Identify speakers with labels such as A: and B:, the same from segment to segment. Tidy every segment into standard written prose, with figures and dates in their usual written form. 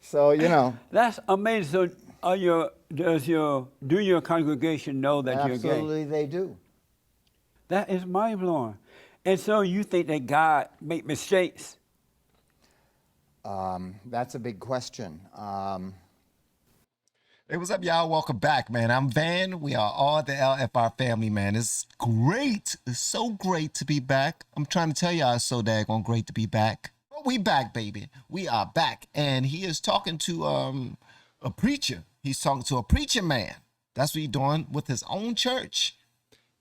A: So, you know.
B: That's amazing. So, do your congregation know that you're gay?
A: Absolutely, they do.
B: That is mind blowing. And so, you think that God make mistakes?
A: That's a big question.
C: Hey, what's up, y'all? Welcome back, man. I'm Van. We are all the LFR family, man. It's great. It's so great to be back. I'm trying to tell y'all it's so daggone great to be back. But we back, baby. We are back. And he is talking to a preacher. He's talking to a preacher man. That's what he's doing with his own church.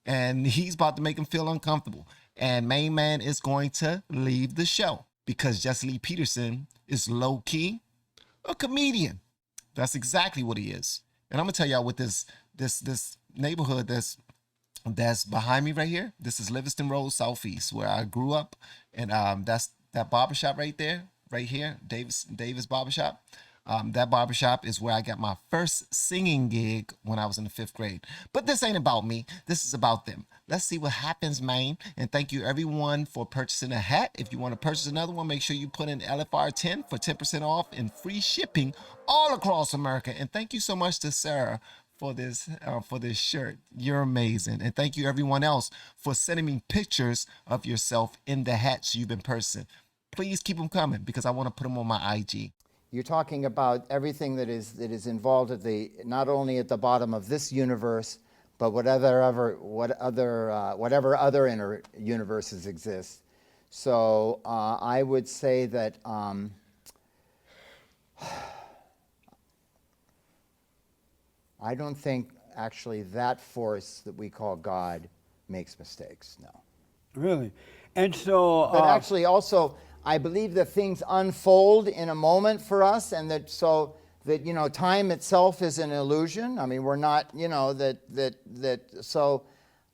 C: And he's about to make him feel uncomfortable. And main man is going to leave the show because Jesse Lee Peterson is low-key a comedian. That's exactly what he is. And I'm gonna tell y'all what this neighborhood that's behind me right here. This is Livingston Road Southeast, where I grew up, and that's that barbershop right there, right here, Davis Barbershop. That barbershop is where I got my first singing gig when I was in the 5th grade. But this ain't about me. This is about them. Let's see what happens, man. And thank you, everyone, for purchasing a hat. If you want to purchase another one, make sure you put in LFR 10 for 10% off and free shipping all across America. And thank you so much to Sarah for this shirt. You're amazing. And thank you, everyone else, for sending me pictures of yourself in the hats you've been purchasing. Please keep them coming because I want to put them on my IG.
A: You're talking about everything that is involved at not only at the bottom of this universe, but whatever other inner universes exist. So I would say that I don't think actually that force that we call God makes mistakes. No.
B: Really? And so,
A: but actually, also, I believe that things unfold in a moment for us, and that time itself is an illusion. I mean, we're not, so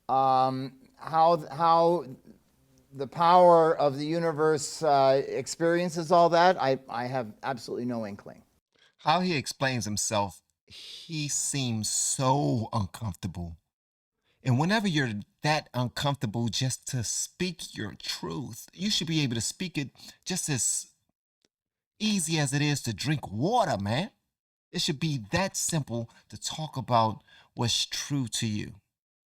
A: how the power of the universe experiences all that, I have absolutely no inkling.
C: How he explains himself, he seems so uncomfortable. And whenever you're that uncomfortable just to speak your truth, you should be able to speak it just as easy as it is to drink water, man. It should be that simple to talk about what's true to you.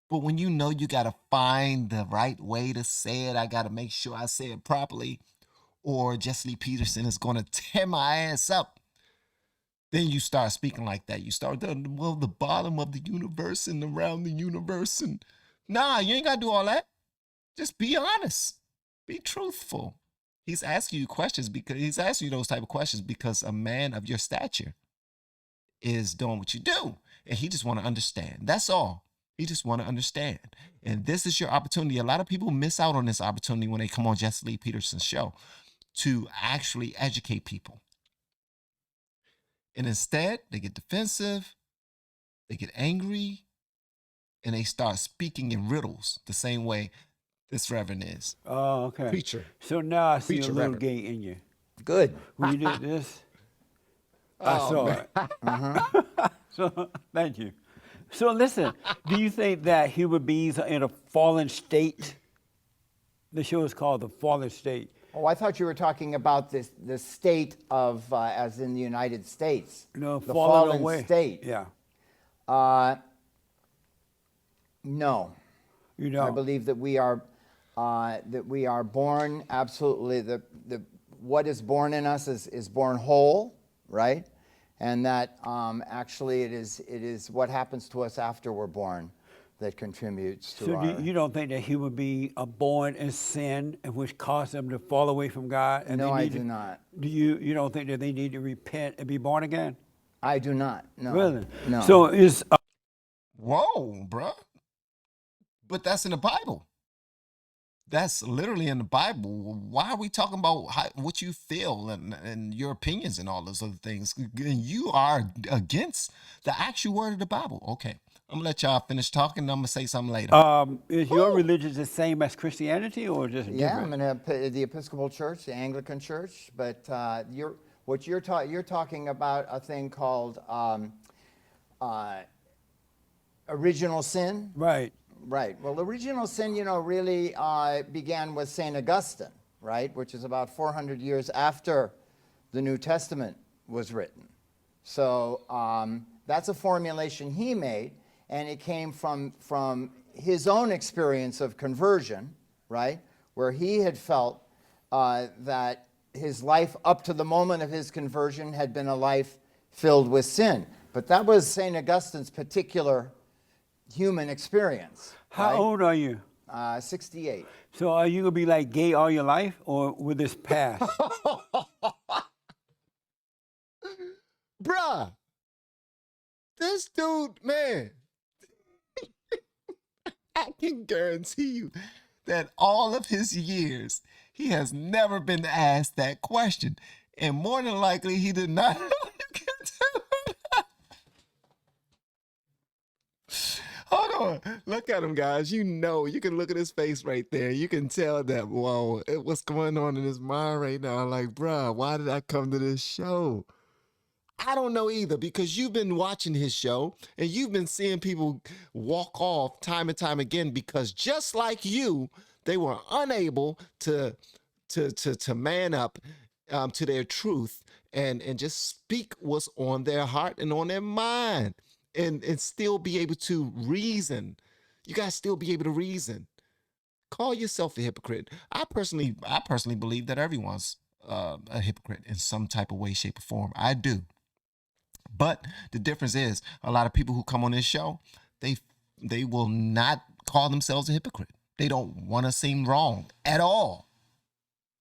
C: But when you know you got to find the right way to say it, I got to make sure I say it properly, or Jesse Lee Peterson is going to tear my ass up. Then you start speaking like that. You start, the bottom of the universe and around the universe. And nah, you ain't got to do all that. Just be honest. Be truthful. He's asking you questions because he's asking you those type of questions because a man of your stature is doing what you do. And he just want to understand. That's all. He just want to understand. And this is your opportunity. A lot of people miss out on this opportunity when they come on Jesse Lee Peterson's show to actually educate people. And instead, they get defensive, they get angry, and they start speaking in riddles the same way this reverend is.
B: Oh, okay.
C: Preacher.
B: So now I see
C: Preacher,
B: a little
C: reverend.
B: gay in you.
A: Good.
B: When you did this, I saw it. So, thank you. So listen, do you think that human beings are in a fallen state? The show is called The Fallen State.
A: Oh, I thought you were talking about the state of, as in the United States.
B: No,
A: the
B: fallen away.
A: State.
B: Yeah.
A: No.
B: You know.
A: I believe that we are born absolutely. What is born in us is born whole, right? And that actually it is what happens to us after we're born that contributes to our...
B: So you don't think that human beings are born in sin, and which caused them to fall away from God? And
A: No, I do not.
B: Do you don't think that they need to repent and be born again?
A: I do not. No.
B: Really?
A: No.
B: So is
C: Whoa, bruh. But that's in the Bible. That's literally in the Bible. Why are we talking about what you feel and your opinions and all those other things? You are against the actual word of the Bible. Okay. I'm going to let y'all finish talking, and I'm going to say something later.
B: Is your religion the same as Christianity, or just different?
A: I'm in the Episcopal Church, the Anglican Church, but you're talking about a thing called original sin.
B: Right.
A: Right. Well, original sin, really began with St. Augustine, right, which is about 400 years after the New Testament was written. So that's a formulation he made, and it came from his own experience of conversion, right? Where he had felt that his life up to the moment of his conversion had been a life filled with sin. But that was St. Augustine's particular human experience.
B: How
A: right?
B: old are you?
A: 68.
B: So are you gonna be like gay all your life, or will this pass?
C: Bruh, this dude, man, I can guarantee you that all of his years, he has never been asked that question. And more than likely, he did not. Hold on. Look at him, guys. You know, you can look at his face right there. You can tell that, whoa, what's going on in his mind right now. Like, bruh, why did I come to this show? I don't know either, because you've been watching his show and you've been seeing people walk off time and time again because just like you, they were unable to man up to their truth and just speak what's on their heart and on their mind and still be able to reason. You guys still be able to reason. Call yourself a hypocrite. I personally believe that everyone's a hypocrite in some type of way, shape, or form. I do. But the difference is a lot of people who come on this show, they will not call themselves a hypocrite. They don't want to seem wrong at all.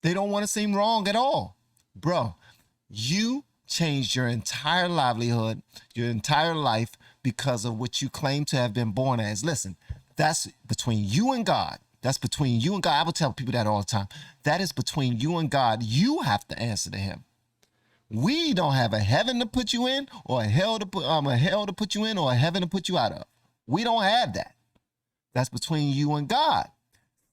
C: They don't want to seem wrong at all. Bro, you changed your entire livelihood, your entire life because of what you claim to have been born as. Listen, that's between you and God. That's between you and God. I will tell people that all the time. That is between you and God. You have to answer to him. We don't have a heaven to put you in, or a hell to put you in, or a heaven to put you out of. We don't have that. That's between you and God.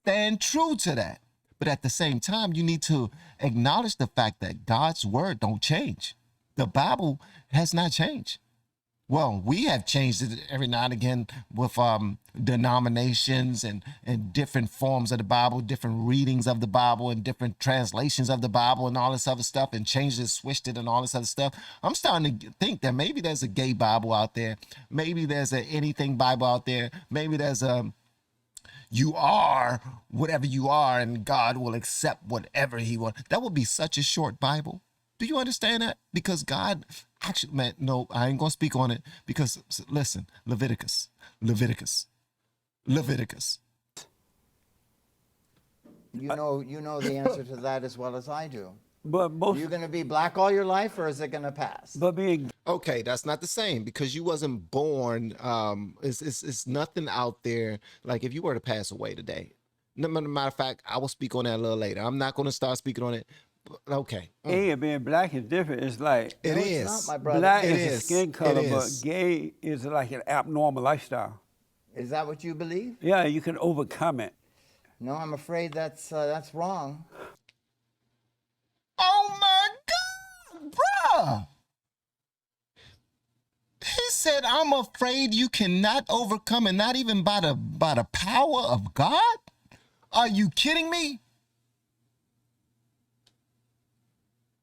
C: Stand true to that. But at the same time, you need to acknowledge the fact that God's word don't change. The Bible has not changed. Well, we have changed it every now and again with denominations and different forms of the Bible, different readings of the Bible and different translations of the Bible and all this other stuff, and changed it, switched it, and all this other stuff. I'm starting to think that maybe there's a gay Bible out there. Maybe there's a anything Bible out there. Maybe there's a you are whatever you are and God will accept whatever he wants. That would be such a short Bible. Do you understand that? Because God, actually, man, no, I ain't going to speak on it because, listen, Leviticus.
A: You know the answer to that as well as I do.
B: But
A: Are you going to be black all your life, or is it going to pass?
B: but being
C: Okay, that's not the same because you wasn't born. It's nothing out there. Like if you were to pass away today, matter of fact, I will speak on that a little later. I'm not going to start speaking on it. Okay.
B: gay and being black is different. It's like
C: It
A: No,
C: is.
A: it's not, my brother.
B: black
C: It
B: is a
C: is.
B: skin
C: It
B: color, but
C: is.
B: gay is like an abnormal lifestyle.
A: Is that what you believe?
B: Yeah, you can overcome it.
A: No, I'm afraid that's wrong.
C: Oh my God, bruh. He said, I'm afraid you cannot overcome it, not even by the power of God? Are you kidding me?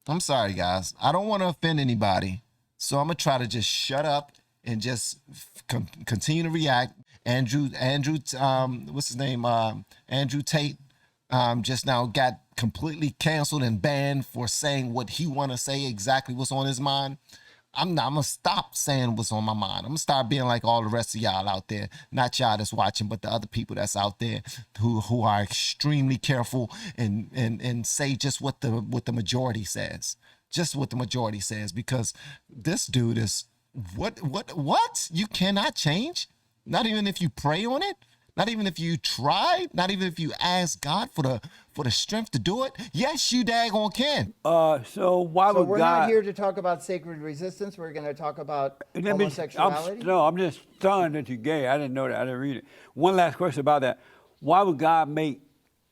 C: I'm sorry, guys. I don't want to offend anybody. So I'm going to try to just shut up and just continue to react. Andrew, what's his name? Andrew Tate just now got completely canceled and banned for saying what he want to say, exactly what's on his mind. I'm going to stop saying what's on my mind. I'm going to start being like all the rest of y'all out there. Not y'all that's watching, but the other people that's out there who are extremely careful and say just what the majority says. Just what the majority says, because this dude is what? You cannot change? Not even if you pray on it? Not even if you try? Not even if you ask God for the strength to do it? Yes, you daggone can.
B: So why
A: So
B: would
A: we're
B: God?
A: not here to talk about sacred resistance. We're going to talk about homosexuality.
B: I'm just stunned that you're gay. I didn't know that. I didn't read it. One last question about that. Why would God make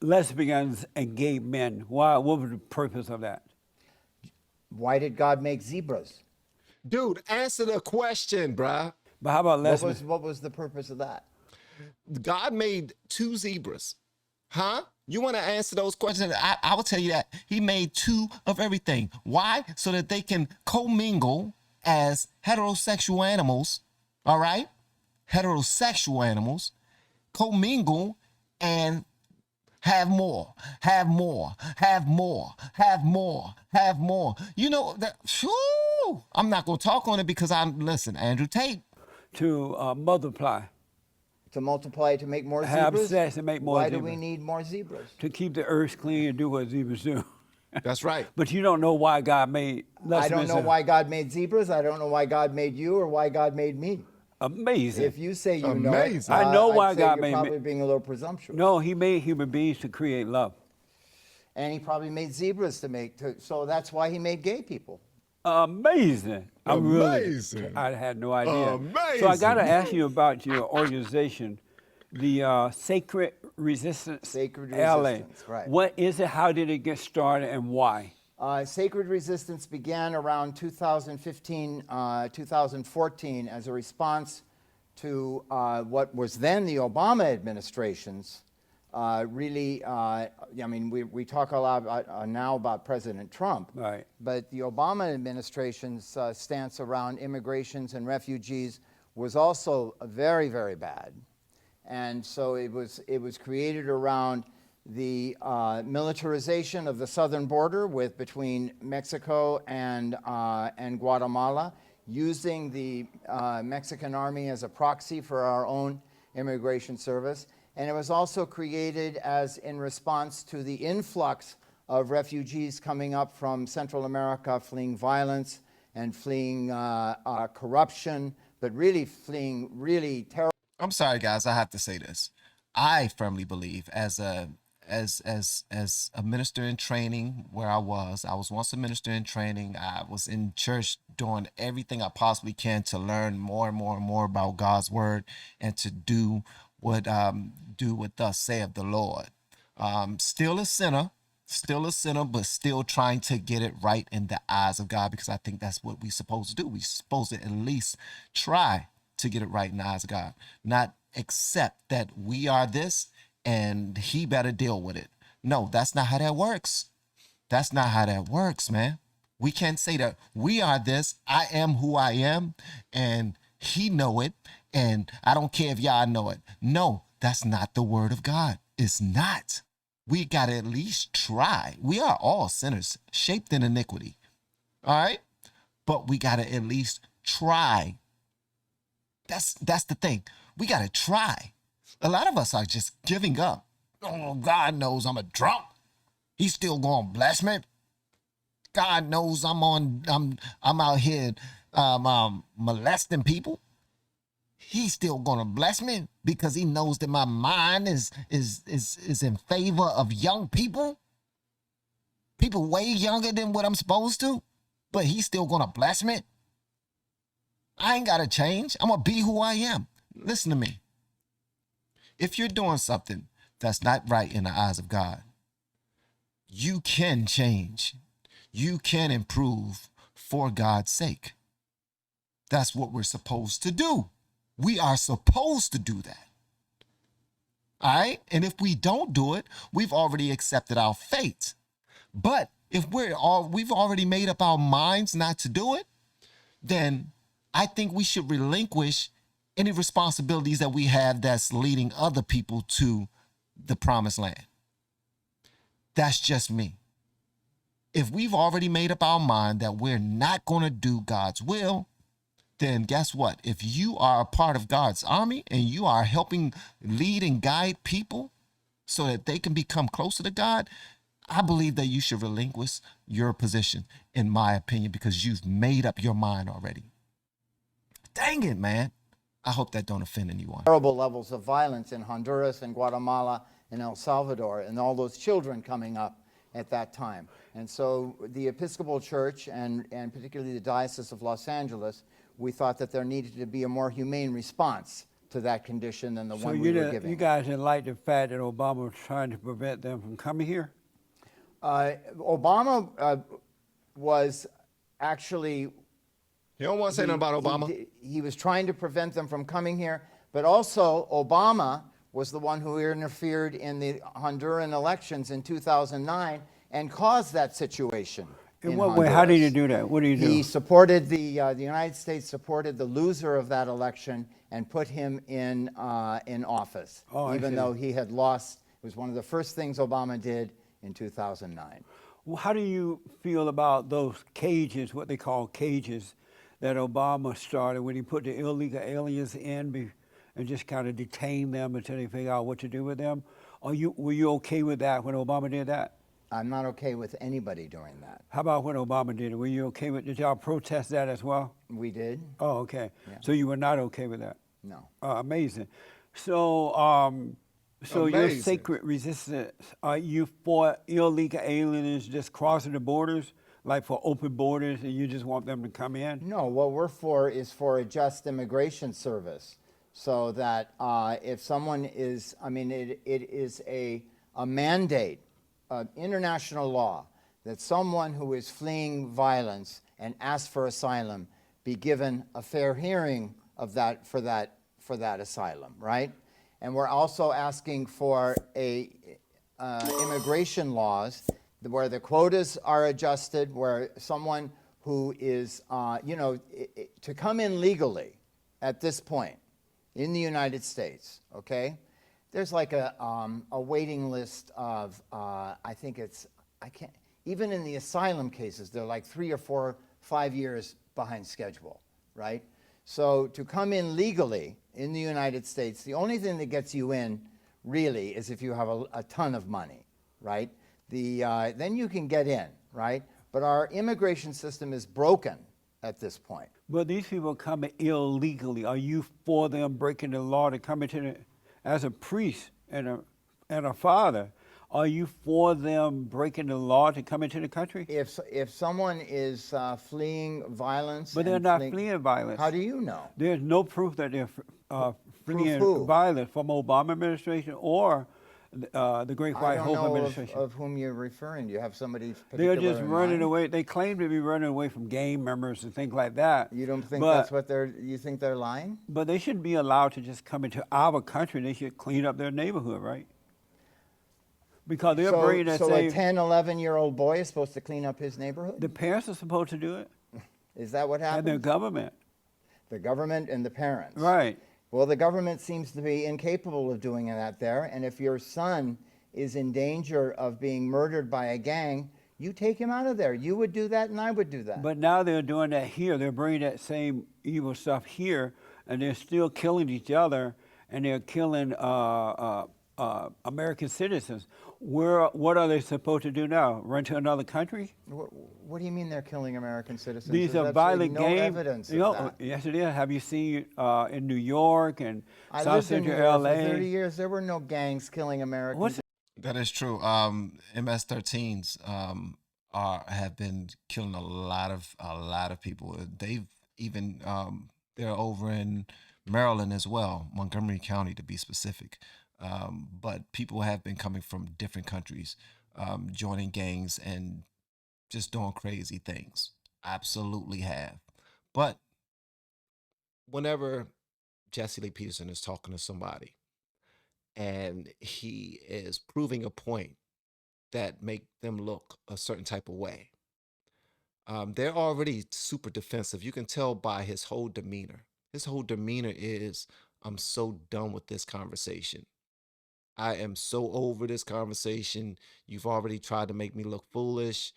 B: lesbians and gay men? Why? What was the purpose of that?
A: Why did God make zebras?
C: Dude, answer the question, bruh.
B: But how about
A: What
B: lesbians?
A: was the purpose of that?
C: God made two zebras. Huh? You want to answer those questions? I will tell you that he made two of everything. Why? So that they can commingle as heterosexual animals, all right? Heterosexual animals commingle and have more, have more, have more, have more, have more. You know that. Whew, I'm not gonna talk on it because listen, Andrew Tate.
B: To multiply,
A: To multiply, to make more
B: have
A: zebras?
B: sex and make more
A: Why
B: zebras.
A: do we need more zebras?
B: To keep the earth clean and do what zebras do.
C: That's right.
B: But you don't know why God made.
A: I don't know why God made zebras. I don't know why God made you or why God made me.
B: Amazing.
A: If you say you know it,
C: Amazing.
B: I know why
A: I'd say
B: God
A: you're
B: made me.
A: probably being a little presumptuous.
B: No, he made human beings to create love.
A: And he probably made zebras so that's why he made gay people.
B: Amazing.
C: Amazing.
B: I had no idea.
C: Amazing.
B: So I got to ask you about your organization, the Sacred Resistance.
A: Sacred
B: LA.
A: Resistance, right.
B: What is it? How did it get started and why?
A: Sacred Resistance began around 2015, 2014 as a response to what was then the Obama administration's we talk a lot about, now about President Trump,
B: Right.
A: but the Obama administration's stance around immigrations and refugees was also very, very bad. And so it was created around the militarization of the southern border between Mexico and Guatemala, using the Mexican army as a proxy for our own immigration service. And it was also created as in response to the influx of refugees coming up from Central America, fleeing violence and fleeing corruption, but really fleeing really terrible.
C: I'm sorry, guys. I have to say this. I firmly believe, as a minister in training, where I was once a minister in training. I was in church doing everything I possibly can to learn more and more and more about God's word and to do what thus saith the Lord. Still a sinner, but still trying to get it right in the eyes of God, because I think that's what we're supposed to do. We're supposed to at least try to get it right in the eyes of God, not accept that we are this and he better deal with it. No, that's not how that works. That's not how that works, man. We can't say that we are this, I am who I am, and he know it, and I don't care if y'all know it. No, that's not the word of God. It's not. We got to at least try. We are all sinners, shaped in iniquity. All right? But we got to at least try. That's the thing. We got to try. A lot of us are just giving up. Oh, God knows I'm a drunk. He's still going to bless me. God knows I'm out here molesting people. He's still going to bless me because he knows that my mind is in favor of young people. People way younger than what I'm supposed to, but he's still going to bless me. I ain't got to change. I'm going to be who I am. Listen to me. If you're doing something that's not right in the eyes of God, you can change. You can improve for God's sake. That's what we're supposed to do. We are supposed to do that. All right? And if we don't do it, we've already accepted our fate. But if we've already made up our minds not to do it, then I think we should relinquish any responsibilities that we have that's leading other people to the promised land. That's just me. If we've already made up our mind that we're not going to do God's will, then guess what? If you are a part of God's army and you are helping lead and guide people so that they can become closer to God, I believe that you should relinquish your position, in my opinion, because you've made up your mind already. Dang it, man. I hope that don't offend anyone.
A: Terrible levels of violence in Honduras and Guatemala and El Salvador, and all those children coming up at that time. And so the Episcopal Church, and particularly the Diocese of Los Angeles, we thought that there needed to be a more humane response to that condition than the one we were giving.
B: You guys didn't like the fact that Obama was trying to prevent them from coming here?
A: Obama was actually...
C: You don't want to say nothing about Obama?
A: He was trying to prevent them from coming here, but also Obama was the one who interfered in the Honduran elections in 2009 and caused that situation.
B: In what way? How did you do that? What do you do?
A: He supported the United States supported the loser of that election and put him in office, even though he had lost. It was one of the first things Obama did in 2009.
B: Well, how do you feel about those cages, what they call cages, that Obama started when he put the illegal aliens in and just kind of detained them until they figure out what to do with them? Were you okay with that when Obama did that?
A: I'm not okay with anybody doing that.
B: How about when Obama did it? Were you okay with? Did y'all protest that as well?
A: We did.
B: Oh, okay.
A: Yeah.
B: So you were not okay with that?
A: No.
B: Amazing. So, so your
D: Amazing.
B: sacred resistance, are you for illegal aliens just crossing the borders, like for open borders, and you just want them to come in?
A: No, what we're for is for a just immigration service, so that if someone is, I mean, it is a mandate, international law, that someone who is fleeing violence and asks for asylum be given a fair hearing of that for that asylum, right? And we're also asking for immigration laws where the quotas are adjusted, where someone who is, to come in legally at this point in the United States, okay? There's like a waiting list of, even in the asylum cases, they're like 3 or 4, 5 years behind schedule, right? So to come in legally in the United States, the only thing that gets you in really is if you have a ton of money, right? Then you can get in, right? But our immigration system is broken at this point.
B: But these people come illegally. Are you for them breaking the law to come into the, as a priest and a father, are you for them breaking the law to come into the country?
A: If someone is fleeing violence,
B: But they're not fleeing violence.
A: How do you know?
B: There's no proof that they're fleeing
A: who?
B: violence from Obama administration or the Great White Hope
A: I don't know
B: administration.
A: of whom you're referring. Do you have somebody
B: They're
A: particular
B: just
A: in
B: running
A: mind?
B: away. They claim to be running away from gang members and things like that.
A: You don't think
B: but,
A: that's what you think they're lying?
B: But they shouldn't be allowed to just come into our country. They should clean up their neighborhood, right? Because they're bringing that
A: so
B: same.
A: a 10, 11-year-old boy is supposed to clean up his neighborhood?
B: The parents are supposed to do it,
A: Is that what
B: and
A: happens?
B: their government.
A: The government and the parents.
B: Right.
A: Well, the government seems to be incapable of doing that there, and if your son is in danger of being murdered by a gang, you take him out of there. You would do that, and I would do that.
B: But now they're doing that here. They're bringing that same evil stuff here, and they're still killing each other, and they're killing American citizens. What are they supposed to do now? Run to another country?
A: What do you mean they're killing American citizens?
B: These
A: There's
B: are
A: absolutely
B: violent
A: no
B: gangs.
A: evidence of that.
B: Yes, it is. Have you seen in New York and
A: I
B: South
A: lived in New
B: Central
A: York
B: LA?
A: for 30 years. There were no gangs killing Americans.
B: What's
C: That is true. MS-13s have been killing a lot of people. They've even they're over in Maryland as well, Montgomery County to be specific. But people have been coming from different countries, joining gangs and just doing crazy things. Absolutely have. But whenever Jesse Lee Peterson is talking to somebody and he is proving a point that make them look a certain type of way, they're already super defensive. You can tell by his whole demeanor. His whole demeanor is, I'm so done with this conversation. I am so over this conversation. You've already tried to make me look foolish.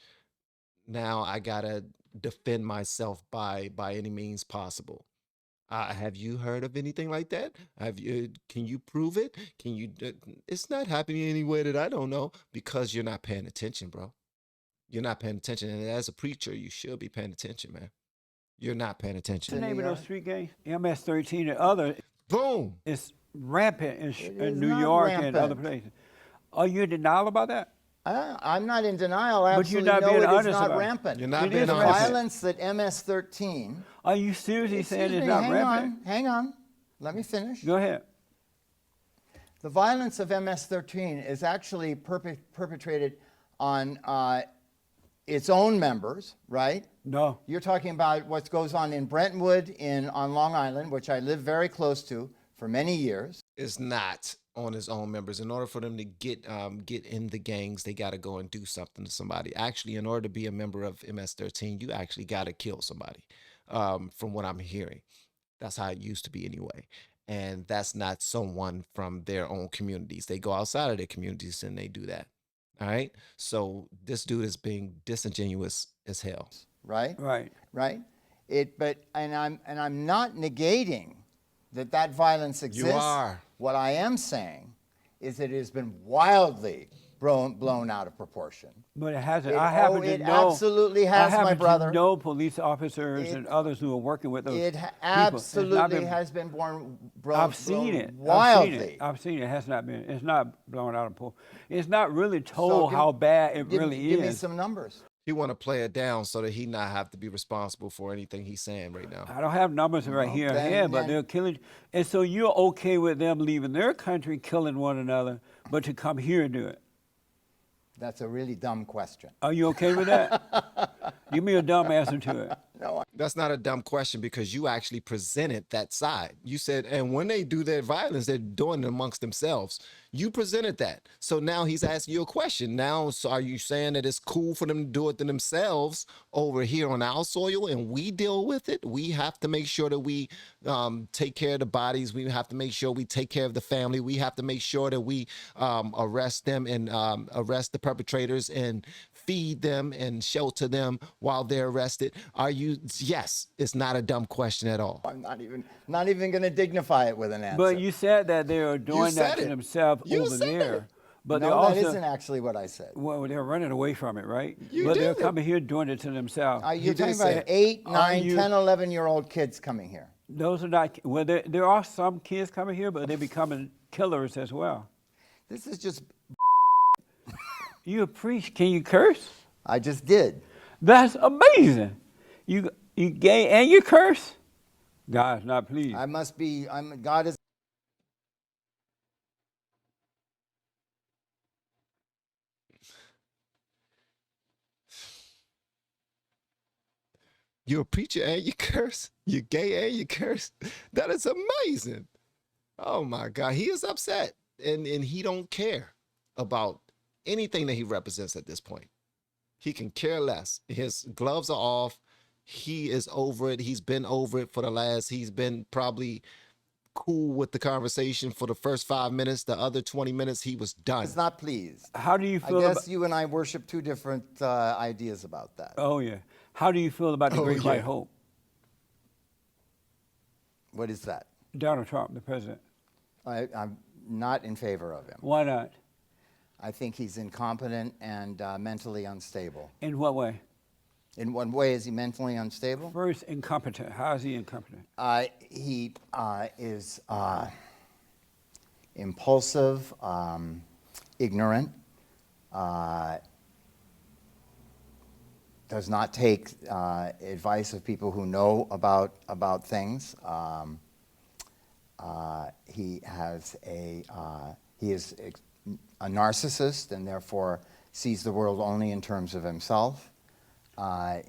C: Now I gotta defend myself by any means possible. Have you heard of anything like that? Can you prove it? Can you? It's not happening anywhere that I don't know, because you're not paying attention, bro. You're not paying attention, and as a preacher, you should be paying attention, man. You're not paying
B: the
C: attention.
B: name of those street gangs? MS-13 and other.
C: Boom.
B: It's rampant
A: is
B: in New
A: not
B: York and other
A: rampant.
B: places. Are you in denial about that?
A: I'm not in denial. I
B: But you're
A: absolutely
B: not
A: know
B: being
A: it is
B: honest
A: not
B: about it.
A: rampant.
C: You're not
B: It
C: being
B: is
A: The
C: honest.
B: rampant.
A: violence that MS-13.
B: Are you seriously saying
A: Excuse
B: it's
A: me,
B: not
A: hang
B: rampant?
A: on, hang on. Let me finish.
B: Go ahead.
A: The violence of MS-13 is actually perpetrated on its own members, right?
B: No.
A: You're talking about what goes on in Brentwood on Long Island, which I live very close to for many years.
C: It's not on his own members. In order for them to get in the gangs, they got to go and do something to somebody. Actually, in order to be a member of MS-13, you actually got to kill somebody. From what I'm hearing, that's how it used to be anyway. And that's not someone from their own communities. They go outside of their communities and they do that. All right. So this dude is being disingenuous as hell.
A: Right?
B: Right.
A: Right? I'm not negating that violence exists.
C: You are.
A: What I am saying is that it has been wildly blown out of proportion.
B: But it hasn't.
A: It-
B: I happen
A: oh,
B: to
A: it
B: know.
A: absolutely has,
B: I happen
A: my brother.
B: to know police officers
A: It-
B: and others who are working with those
A: It
B: people. It's
A: absolutely
B: not been-
A: has been
B: I've seen it.
A: wildly.
B: I've seen it. It has not been. It's not blown out of proportion. It's not really
A: So
B: told how bad it really
A: give me
B: is.
A: some numbers.
C: He want to play it down so that he not have to be responsible for anything he's saying right now.
B: I don't have numbers right here,
A: then-
B: but they're killing. And so you're okay with them leaving their country, killing one another, but to come here and do it?
A: That's a really dumb question.
B: Are you okay with that? Give me a dumb answer to it.
A: No,
C: That's not a dumb question because you actually presented that side. You said, and when they do their violence, they're doing it amongst themselves. You presented that. So now he's asking you a question. Now, so are you saying that it's cool for them to do it to themselves over here on our soil and we deal with it? We have to make sure that we take care of the bodies. We have to make sure we take care of the family. We have to make sure that we arrest them and arrest the perpetrators and feed them and shelter them while they're arrested. Are you? Yes, it's not a dumb question at all.
A: I'm not even going to dignify it with an answer.
B: But you said that they are doing that
C: said
B: to
C: it.
B: themselves
C: You
B: over
C: said
B: there.
C: it.
B: But they're
A: no,
B: also,
A: that isn't actually what I said.
B: well, they're running away from it, right?
C: You
B: but they're
C: did.
B: coming here doing it to themselves.
A: You're
C: did
A: talking
C: say
A: about
C: it.
A: 8,
B: Are
A: 9,
B: you-
A: 10, 11-year-old kids coming here.
B: Those are not, well, there are some kids coming here, but they're becoming killers as well.
A: This is just,
B: You preach, can you curse?
A: I just did.
B: That's amazing. You gay and you curse? God's not pleased.
A: I must be, God is.
C: You're a preacher and you curse. You're gay and you curse. That is amazing. Oh my God. He is upset and he don't care about anything that he represents at this point. He can care less. His gloves are off. He is over it. He's been over it for he's been probably cool with the conversation for the first 5 minutes. The other 20 minutes, he was done.
A: Is not pleased.
B: How do you
A: I
B: feel
A: guess
B: about,
A: you and I worship two different ideas about that.
B: oh yeah. How do you feel about the Great White
C: yeah.
B: Hope?
A: What is that?
B: Donald Trump, the president.
A: I'm not in favor of him.
B: Why not?
A: I think he's incompetent and mentally unstable.
B: In what way?
A: In what way is he mentally unstable?
B: First, incompetent. How is he incompetent?
A: He is impulsive, ignorant, does not take advice of people who know about things. He is a narcissist and therefore sees the world only in terms of himself.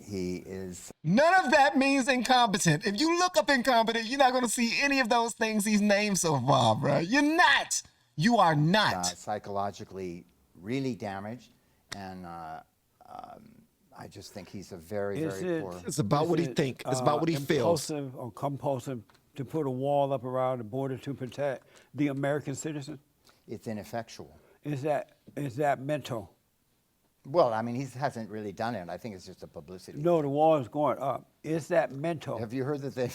A: He is
C: None of that means incompetent. If you look up incompetent, you're not going to see any of those things he's named so far, bro. You're not. You are not.
A: psychologically really damaged, and I just think he's a very,
B: Is
A: very
B: it-
A: poor.
C: It's about what he
B: Is it,
C: think. It's about what he feels.
B: Impulsive or compulsive to put a wall up around the border to protect the American citizen?
A: It's ineffectual.
B: Is that mental?
A: Well, I mean, he hasn't really done it. I think it's just a publicity.
B: No, the wall is going up. Is that mental?
A: Have you heard that they?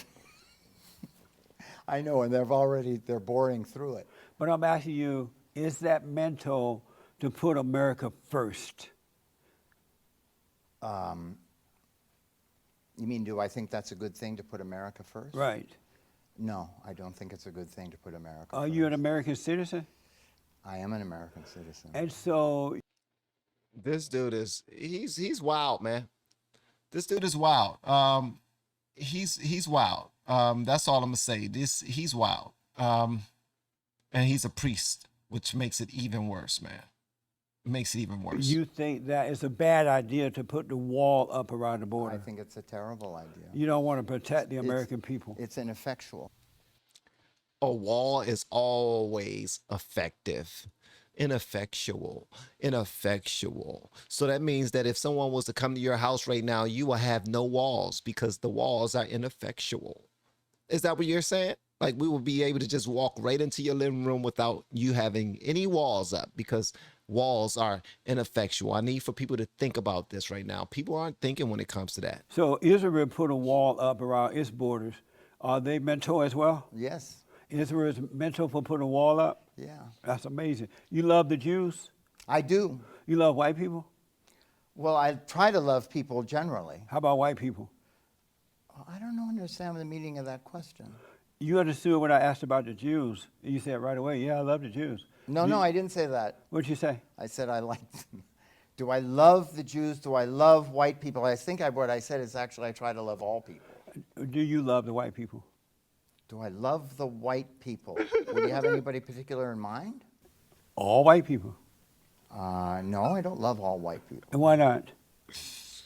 A: I know, and they're boring through it.
B: But I'm asking you, is that mental to put America first?
A: You mean, do I think that's a good thing to put America first?
B: Right.
A: No, I don't think it's a good thing to put America
B: Are
A: first.
B: you an American citizen?
A: I am an American citizen.
B: And so
C: This dude he's wild, man. This dude is wild. He's wild. That's all I'm gonna say. He's wild. And he's a priest, which makes it even worse, man. It makes it even worse.
B: you think that it's a bad idea to put the wall up around the border?
A: I think it's a terrible idea.
B: You don't want to protect the American people.
A: It's ineffectual.
C: a wall is always effective. Ineffectual. So that means that if someone was to come to your house right now, you will have no walls because the walls are ineffectual. Is that what you're saying? Like we will be able to just walk right into your living room without you having any walls up because walls are ineffectual. I need for people to think about this right now. People aren't thinking when it comes to that.
B: So Israel put a wall up around its borders. Are they mentor as well?
A: Yes.
B: Israel is mentor for putting a wall up?
A: Yeah.
B: That's amazing. You love the Jews?
A: I do.
B: You love white people?
A: Well, I try to love people generally.
B: How about white people?
A: I don't understand the meaning of that question.
B: You understood when I asked about the Jews. You said right away, yeah, I love the Jews.
A: No, I didn't say that.
B: What'd you say?
A: I said I like them. Do I love the Jews? Do I love white people? I think what I said is actually I try to love all people.
B: Do you love the white people?
A: Do I love the white people? Would you have anybody particular in mind?
B: All white people.
A: No, I don't love all white people.
B: And why not?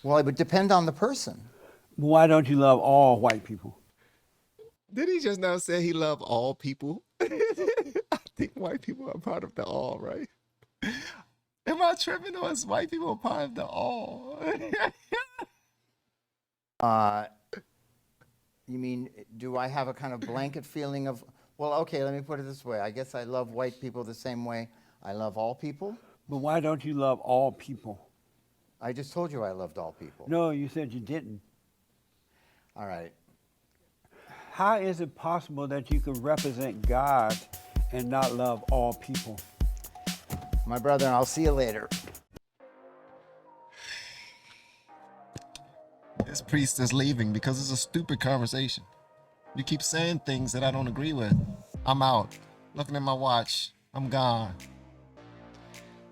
A: Well, it would depend on the person.
B: Why don't you love all white people?
C: Did he just now say he loved all people? I think white people are part of the all, right? Am I tripping or is white people part of the all?
A: You mean, do I have a kind of blanket feeling of, well, okay, let me put it this way. I guess I love white people the same way I love all people.
B: But why don't you love all people?
A: I just told you I loved all people.
B: No, you said you didn't.
A: All right.
B: How is it possible that you can represent God and not love all people?
A: My brother, and I'll see you later.
C: This priest is leaving because it's a stupid conversation. You keep saying things that I don't agree with. I'm out. Looking at my watch. I'm gone.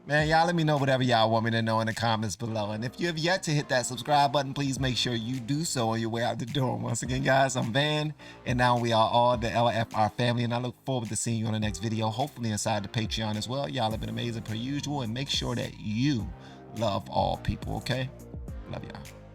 C: Man, y'all let me know whatever y'all want me to know in the comments below. And if you have yet to hit that subscribe button, please make sure you do so on your way out the door. Once again, guys, I'm Van, and now we are all the LFR family, and I look forward to seeing you on the next video, hopefully inside the Patreon as well. Y'all have been amazing per usual, and make sure that you love all people, okay? Love y'all.